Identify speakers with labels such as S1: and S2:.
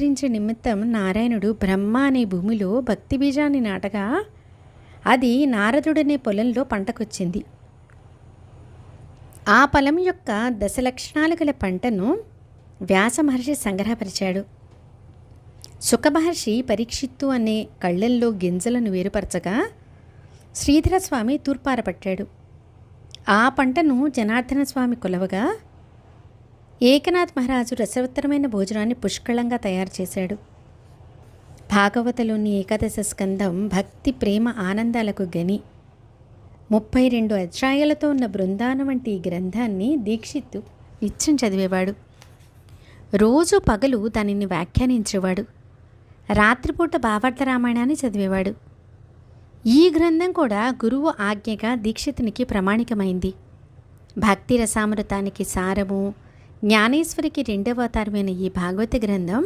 S1: అవతరించే నిమిత్తం నారాయణుడు బ్రహ్మ అనే భూమిలో భక్తి బీజాన్ని నాటగా అది నారదుడనే పొలంలో పంటకొచ్చింది. ఆ పొలం యొక్క దశలక్షణాలు గల పంటను వ్యాస మహర్షి సంగ్రహపరిచాడు. సుఖమహర్షి పరీక్షిత్తు అనే కళ్ళల్లో గింజలను వేరుపరచగా శ్రీధర స్వామి తూర్పారపట్టాడు. ఆ పంటను జనార్దన స్వామి కొలవగా ఏకనాథ్ మహారాజు రసవత్తరమైన భోజనాన్ని పుష్కళంగా తయారు చేశాడు. భాగవతలోని ఏకాదశ స్కందం భక్తి ప్రేమ ఆనందాలకు గని. 32 అధ్యాయాలతో ఉన్న బృందావనం వంటి ఈ గ్రంథాన్ని దీక్షిత్తు నిత్యం చదివేవాడు. రోజు పగలు దానిని వ్యాఖ్యానించేవాడు. రాత్రిపూట భావార్థ రామాయణాన్ని చదివేవాడు. ఈ గ్రంథం కూడా గురువు ఆజ్ఞగా దీక్షితునికి ప్రమాణికమైంది. భక్తి రసామృతానికి సారము, జ్ఞానేశ్వరికి రెండవ అవతారమైన ఈ భాగవత గ్రంథం